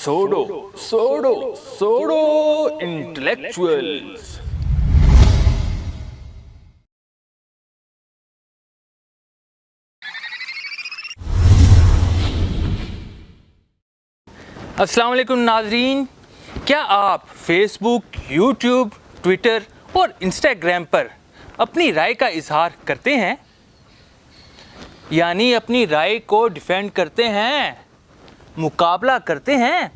सोडो सोडो सोडो intellectuals. अस्सलाम वालेकुम नाज़रीन, क्या आप फेसबुक, यूट्यूब, ट्विटर और इंस्टाग्राम पर अपनी राय का इजहार करते हैं, यानी अपनी राय को डिफेंड करते हैं, मुकाबला करते हैं?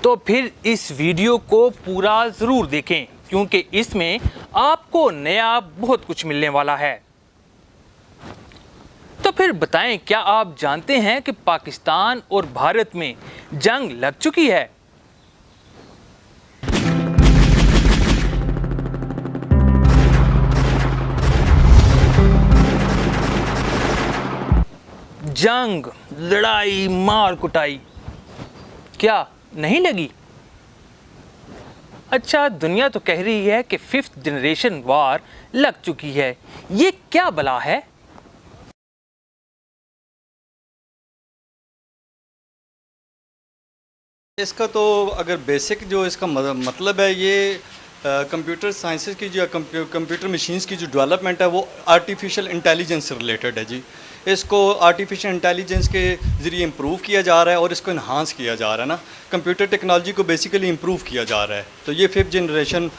तो फिर इस वीडियो को पूरा ज़रूर देखें, क्योंकि इसमें आपको नया बहुत कुछ मिलने वाला है। तो फिर बताएं, क्या आप जानते हैं कि पाकिस्तान और भारत में जंग लग चुकी है? जंग, लड़ाई, मार कुटाई क्या नहीं लगी? अच्छा, दुनिया तो कह रही है कि 5th जनरेशन वार लग चुकी है। ये क्या बला है? इसका तो अगर बेसिक जो इसका मतलब है, ये कंप्यूटर साइंसेस की जो कंप्यूटर मशीन्स की जो डेवलपमेंट है वो आर्टिफिशियल इंटेलिजेंस से रिलेटेड है जी। इसको आर्टिफिशियल इंटेलिजेंस के ज़रिए इम्प्रूव किया जा रहा है और इसको इन्हांस किया जा रहा है ना। कंप्यूटर टेक्नोलॉजी को बेसिकली इम्प्रूव किया जा रहा है। तो ये 5th जनरेशन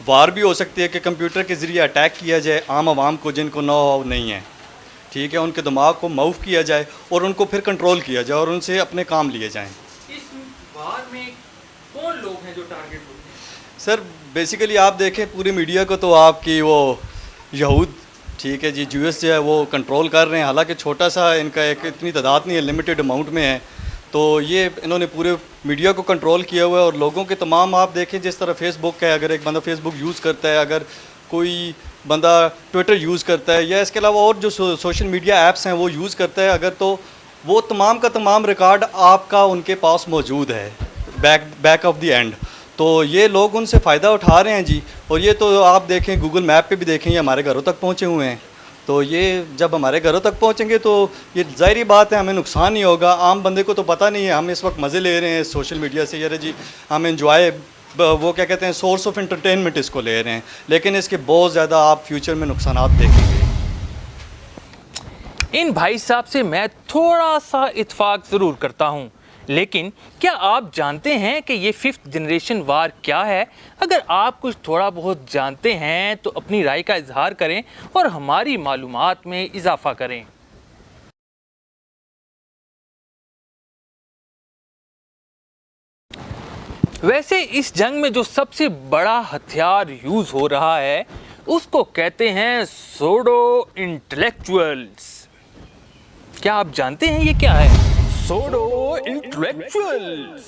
वार भी हो सकती है कि कंप्यूटर के ज़रिए अटैक किया जाए आम आवाम को जिनको नो नहीं है, ठीक है, उनके दिमाग को मूव किया जाए और उनको फिर कंट्रोल किया जाए और उनसे अपने काम लिए जाएँ। इस वार में कौन लोग हैं जो टारगेट होते हैं? सर बेसिकली आप देखें पूरी मीडिया को तो आपकी वो यहूद, ठीक है जी, यूएस जो है वो कंट्रोल कर रहे हैं। हालांकि छोटा सा इनका एक इतनी तादाद नहीं है, लिमिटेड अमाउंट में है। तो ये इन्होंने पूरे मीडिया को कंट्रोल किया हुआ है और लोगों के तमाम आप देखें जिस तरह फेसबुक है, अगर एक बंदा फेसबुक यूज़ करता है, अगर कोई बंदा ट्विटर यूज़ करता है या इसके अलावा और जो सोशल मीडिया ऐप्स हैं वो यूज़ करता है, अगर तो वो तमाम का तमाम रिकॉर्ड आपका उनके पास मौजूद है बैक ऑफ द एंड। तो ये लोग उनसे फ़ायदा उठा रहे हैं जी। और ये तो आप देखें गूगल मैप पे भी देखें, ये हमारे घरों तक पहुँचे हुए हैं। तो ये जब हमारे घरों तक पहुँचेंगे तो ये ज़ाहिरी बात है हमें नुकसान नहीं होगा। आम बंदे को तो पता नहीं है, हम इस वक्त मज़े ले रहे हैं सोशल मीडिया से, यार जी हम इंजॉय, वो क्या कहते हैं, सोर्स ऑफ एंटरटेनमेंट इसको ले रहे हैं, लेकिन इसके बहुत ज़्यादा आप फ्यूचर में नुकसान देखेंगे। इन भाई साहब से मैं थोड़ा सा इत्फाक ज़रूर करता हूँ, लेकिन क्या आप जानते हैं कि ये 5th जनरेशन वार क्या है? अगर आप कुछ थोड़ा बहुत जानते हैं तो अपनी राय का इजहार करें और हमारी मालूमात में इजाफा करें। वैसे इस जंग में जो सबसे बड़ा हथियार यूज़ हो रहा है उसको कहते हैं सोडो इंटेलेक्चुअल्स। क्या आप जानते हैं ये क्या है? सोडो इंटेलेक्चुअल्स।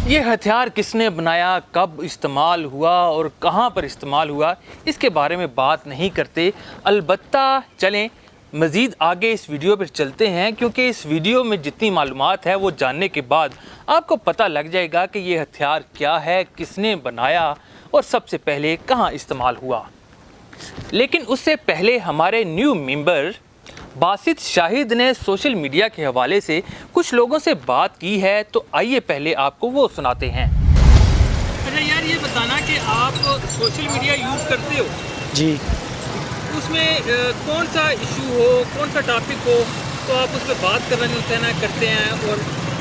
ये हथियार किसने बनाया, कब इस्तेमाल हुआ और कहाँ पर इस्तेमाल हुआ, इसके बारे में बात नहीं करते। अलबत्ता चलें मज़ीद आगे इस वीडियो पर चलते हैं, क्योंकि इस वीडियो में जितनी मालूमात है वो जानने के बाद आपको पता लग जाएगा कि ये हथियार क्या है, किसने बनाया और सबसे पहले कहाँ इस्तेमाल हुआ। लेकिन उससे पहले हमारे न्यू मेंबर बासित शाहिद ने सोशल मीडिया के हवाले से कुछ लोगों से बात की है, तो आइए पहले आपको वो सुनाते हैं। अच्छा यार, ये बताना कि आप सोशल मीडिया यूज़ करते हो जी, उसमें कौन सा इशू हो, कौन सा टॉपिक हो तो आप उस पर बात करते हैं और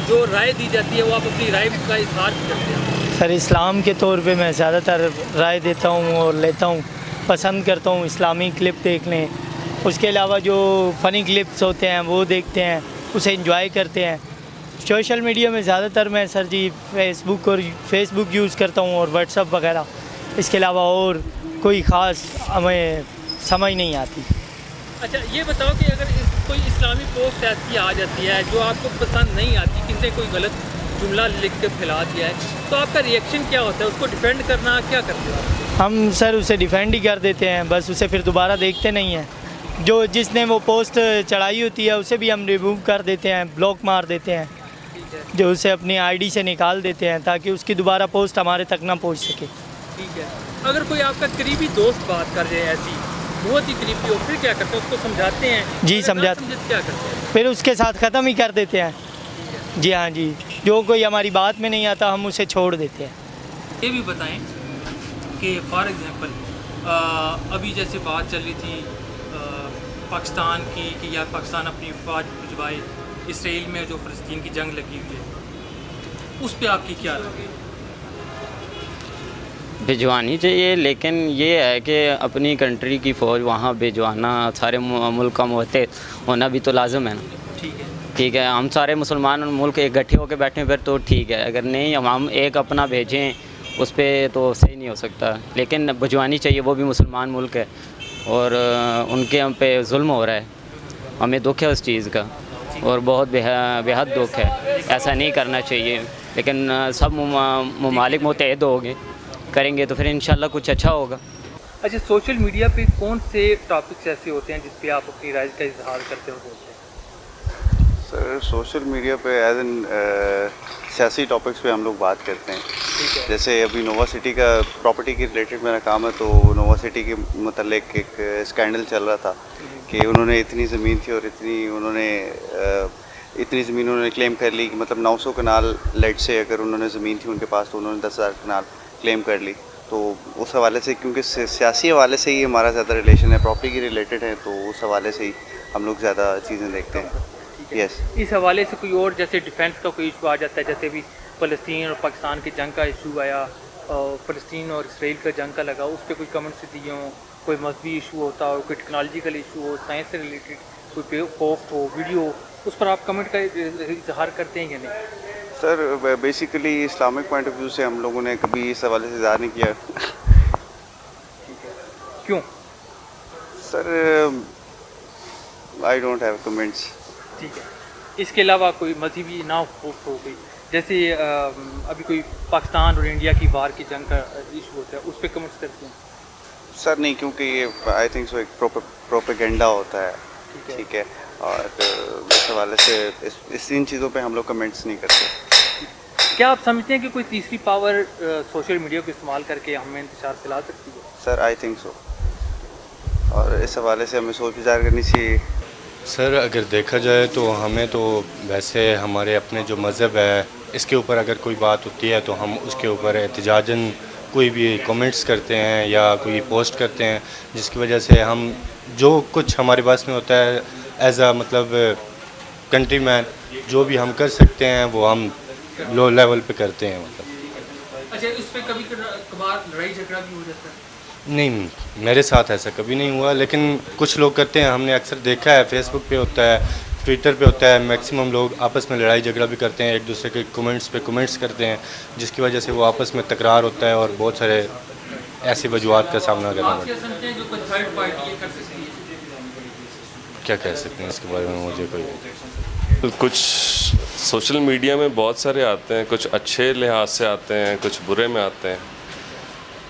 जो राय दी जाती है वो आप अपनी राय का इजहार करते हैं? सर इस्लाम के तौर पे मैं ज़्यादातर राय देता हूँ और लेता हूँ, पसंद करता हूँ इस्लामी क्लिप देख लें। उसके अलावा जो फ़नी क्लिप्स होते हैं वो देखते हैं, उसे एंजॉय करते हैं। सोशल मीडिया में ज़्यादातर मैं सर जी फेसबुक यूज़ करता हूँ और व्हाट्सअप वगैरह। इसके अलावा और कोई ख़ास हमें समझ नहीं आती। अच्छा ये बताओ कि अगर कोई इस्लामी पोस्ट ऐसी आ जाती है जो आपको पसंद नहीं आती, किसी ने कोई गलत जुमला लिख के फैला दिया है, तो आपका रिएक्शन क्या होता है? उसको डिफेंड करना क्या करते हो आप? हम सर उसे डिफेंड ही कर देते हैं, बस उसे फिर दोबारा देखते नहीं हैं। जो जिसने वो पोस्ट चढ़ाई होती है उसे भी हम रिमूव कर देते हैं, ब्लॉक मार देते हैं, जो उसे अपनी आईडी से निकाल देते हैं ताकि उसकी दोबारा पोस्ट हमारे तक ना पहुंच सके। ठीक है, अगर कोई आपका करीबी दोस्त बात कर जाए ऐसी बहुत ही करीबी हो, फिर क्या करते हैं? उसको समझाते हैं? जी, अगर ना समझाते। समझे तो क्या करते हैं? फिर उसके साथ ख़त्म ही कर देते हैं। जी हाँ जी, जो कोई हमारी बात में नहीं आता हम उसे छोड़ देते हैं। ये भी बताएं कि फॉर एग्ज़ाम्पल अभी जैसे बात चल रही थी पाकिस्तान की कि यार पाकिस्तान अपनी फ़ौज भिजवाए इसराइल में जो फ़लस्तीन की जंग लगी हुई है, उस पे आपकी क्या राय है? भिजवानी चाहिए, लेकिन ये है कि अपनी कंट्री की फ़ौज वहाँ भिजवाना, सारे मुल्क का मुत्तहिद होना भी तो लाजम है ना। ठीक है। ठीक है, हम सारे मुसलमान मुल्क इकट्ठे होकर बैठे फिर तो ठीक है, अगर नहीं हम एक अपना भेजें उस पर तो सही नहीं हो सकता। लेकिन भिजवानी चाहिए, वो भी मुसलमान मुल्क है और उनके हम पे जुल्म हो रहा है, हमें दुख है उस चीज़ का और बहुत बेहद दुख है। ऐसा नहीं करना चाहिए, लेकिन सब ममालिक मुत्तहिद होंगे करेंगे तो फिर इंशाल्लाह कुछ अच्छा होगा। अच्छा, सोशल मीडिया पे कौन से टॉपिक्स ऐसे होते हैं जिस पे आप अपनी राय का इजहार करते हो, बोलते हैं? सर सोशल मीडिया पे एज एन सियासी टॉपिक्स पे हम लोग बात करते हैं। ठीक है। जैसे अभी नोवा सिटी का प्रॉपर्टी के रिलेटेड मेरा काम है, तो नोवा सिटी के मतलब एक स्कैंडल चल रहा था कि उन्होंने इतनी ज़मीन थी और इतनी ज़मीन उन्होंने क्लेम कर ली कि मतलब 900 कनाल लेट से अगर उन्होंने ज़मीन थी उनके पास तो उन्होंने 10,000 कनाल क्लेम कर ली। तो उस हवाले से, क्योंकि सियासी हवाले से ही हमारा ज़्यादा रिलेशन है, प्रॉपर्टी की रिलेटेड है, तो उस हवाले से ही हम लोग ज़्यादा चीज़ें देखते हैं। यस, इस हवाले से कोई और जैसे डिफेंस का कोई इशू आ जाता है, जैसे भी फ़लस्तीन और पाकिस्तान की जंग का इशू आया, फ़लस्तीन और इसराइल का जंग का लगा, उस पर कोई कमेंट्स दिए हों, कोई मजहबी इशू होता हो, कोई टेक्नोलॉजिकल इशू हो, साइंस से रिलेटेड कोई पोस्ट हो, वीडियो हो, उस पर आप कमेंट का इजहार करते हैं या नहीं? Sir basically Islamic point of view से हम लोगों ने कभी इस हवाले से इज़हार नहीं किया। क्यों? Sir I don't have comments. ठीक है। इसके अलावा कोई मजहबी ना पोस्ट हो गई, जैसे अभी कोई पाकिस्तान और इंडिया की वार की जंग का इशू होता है, उस पर कमेंट्स करते हैं? सर नहीं, क्योंकि ये आई थिंक सो एक प्रोपेगेंडा होता है, ठीक है, और इस हवाले से इन चीज़ों पे हम लोग कमेंट्स नहीं करते। क्या आप समझते हैं कि कोई तीसरी पावर सोशल मीडिया को इस्तेमाल करके हमें इंतशार फैला सकती है? सर आई थिंक सो, और इस हवाले से हमें सोच विचार करनी चाहिए। सर अगर देखा जाए तो हमें तो वैसे हमारे अपने जो मज़हब है इसके ऊपर अगर कोई बात होती है तो हम उसके ऊपर एहतजाजन कोई भी कमेंट्स करते हैं या कोई पोस्ट करते हैं, जिसकी वजह से हम जो कुछ हमारे पास में होता है एज आ मतलब कंट्री मैन जो भी हम कर सकते हैं वो हम लो लेवल पे करते हैं। मतलब अच्छा, इस पे कभी कभार लड़ाई झगड़ा भी हो जाता है? नहीं, मेरे साथ ऐसा कभी नहीं हुआ, लेकिन कुछ लोग करते हैं, हमने अक्सर देखा है, फेसबुक पे होता है, ट्विटर पे होता है, मैक्सिमम लोग आपस में लड़ाई झगड़ा भी करते हैं, एक दूसरे के कमेंट्स पे कमेंट्स करते हैं, जिसकी वजह से वो आपस में तकरार होता है और बहुत सारे ऐसी वजूहत का सामना करना आप पड़ता क्या समझते हैं जो कोई थर्ड पार्टी ये कर सकती है? है। क्या कह सकते हैं इसके बारे में, मुझे कोई कुछ सोशल मीडिया में बहुत सारे आते हैं, कुछ अच्छे लिहाज से आते हैं, कुछ बुरे में आते हैं।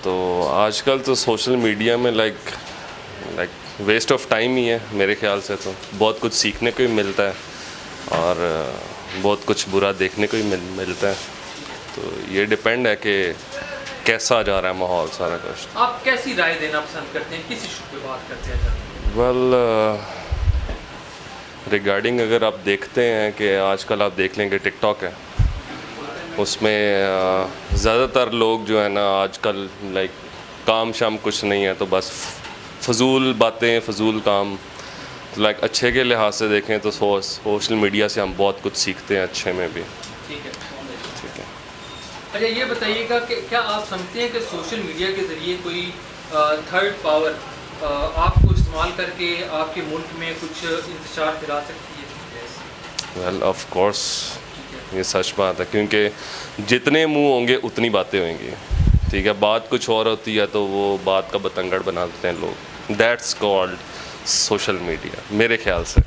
तो आजकल तो सोशल मीडिया में लाइक वेस्ट ऑफ टाइम ही है मेरे ख्याल से। तो बहुत कुछ सीखने को भी मिलता है और बहुत कुछ बुरा देखने को भी मिलता है। तो ये डिपेंड है कि कैसा जा रहा है माहौल सारा कुछ। आप कैसी राय देना पसंद करते हैं, किस इशू पे बात करते हैं? वेल रिगार्डिंग अगर आप देखते हैं कि आजकल आप देख लेंगे टिकटॉक है, उसमें ज़्यादातर लोग जो है ना आजकल लाइक काम शाम कुछ नहीं है तो बस फजूल बातें, फजूल काम। तो लाइक अच्छे के लिहाज से देखें तो सोशल मीडिया से हम बहुत कुछ सीखते हैं अच्छे में भी। ठीक है। ठीक है। अच्छा, ये बताइएगा कि क्या आप समझते हैं कि सोशल मीडिया के ज़रिए कोई थर्ड पावर आपको इस्तेमाल करके आपके मुल्क में कुछ इंतशार फैला सकती है? वेल ऑफ कोर्स ये सच बात है, क्योंकि जितने मुंह होंगे उतनी बातें होंगी। ठीक है, बात कुछ और होती है तो वो बात का बतंगड़ बना देते हैं लोग। दैट्स कॉल्ड सोशल मीडिया मेरे ख्याल से।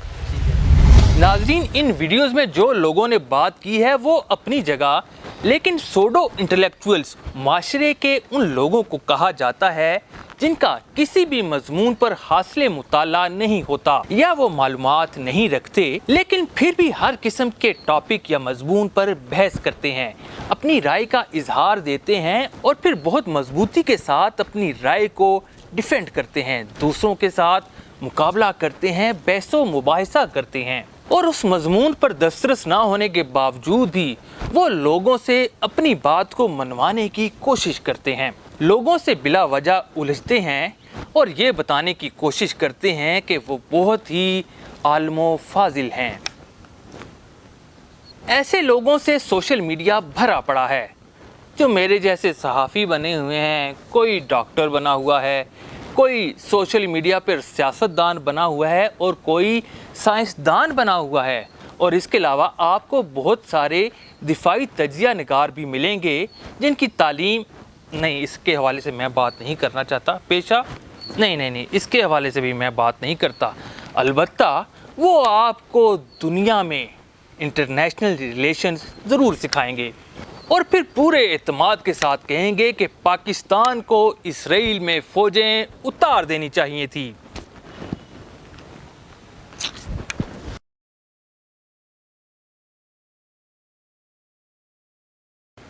नाजरीन, इन वीडियोस में जो लोगों ने बात की है वो अपनी जगह, लेकिन सोडो इंटेलेक्चुअल्स माशरे के उन लोगों को कहा जाता है जिनका किसी भी मजमून पर हासिल मुताला नहीं होता या वो मालूमात नहीं रखते, लेकिन फिर भी हर किस्म के टॉपिक या मजमून पर बहस करते हैं, अपनी राय का इजहार देते हैं और फिर बहुत मजबूती के साथ अपनी राय को डिफेंड करते हैं, दूसरों के साथ मुकाबला करते हैं, बहसो मुबाहिसा करते हैं और उस मजमून पर दस्तरस ना होने के बावजूद भी वो लोगों से अपनी बात को मनवाने की कोशिश करते हैं, लोगों से बिला वजह उलझते हैं और ये बताने की कोशिश करते हैं कि वो बहुत ही आलमो फाजिल हैं। ऐसे लोगों से सोशल मीडिया भरा पड़ा है, जो मेरे जैसे सहाफ़ी बने हुए हैं, कोई डॉक्टर बना हुआ है, कोई सोशल मीडिया पर सियासतदान बना हुआ है और कोई साइंसदान बना हुआ है। और इसके अलावा आपको बहुत सारे दिफाई तजिया निगार भी मिलेंगे जिनकी तालीम नहीं, इसके हवाले से मैं बात नहीं करना चाहता, पेशा नहीं, इसके हवाले से भी मैं बात नहीं करता। अलबत्ता वो आपको दुनिया में इंटरनेशनल रिलेशंस ज़रूर सिखाएंगे और फिर पूरे एतमाद के साथ कहेंगे कि पाकिस्तान को इसराइल में फ़ौजें उतार देनी चाहिए थी।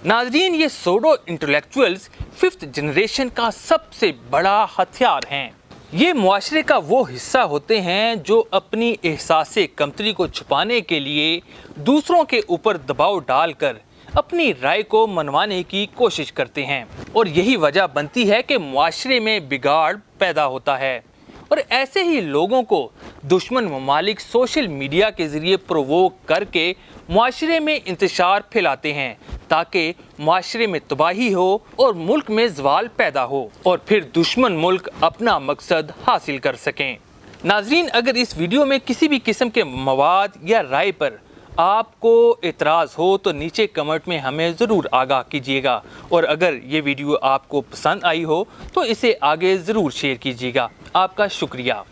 नाज़रीन, ये सोडो इंटेलेक्चुअल्स 5th जनरेशन का सबसे बड़ा हथियार हैं। ये मुआशरे का वो हिस्सा होते हैं जो अपनी एहसासे कमतरी को छुपाने के लिए दूसरों के ऊपर दबाव डालकर अपनी राय को मनवाने की कोशिश करते हैं और यही वजह बनती है कि मुआशरे में बिगाड़ पैदा होता है। और ऐसे ही लोगों को दुश्मन ममालिक सोशल मीडिया के ज़रिए प्रोवोक करके मुआशरे में इंतशार फैलाते हैं ताकि मुआशरे में तबाही हो और मुल्क में ज़वाल पैदा हो और फिर दुश्मन मुल्क अपना मकसद हासिल कर सकें। नाज़रीन, अगर इस वीडियो में किसी भी किस्म के मवाद या राय पर आपको एतराज़ हो तो नीचे कमेंट में हमें ज़रूर आगाह कीजिएगा और अगर ये वीडियो आपको पसंद आई हो तो इसे आगे ज़रूर शेयर कीजिएगा। आपका शुक्रिया।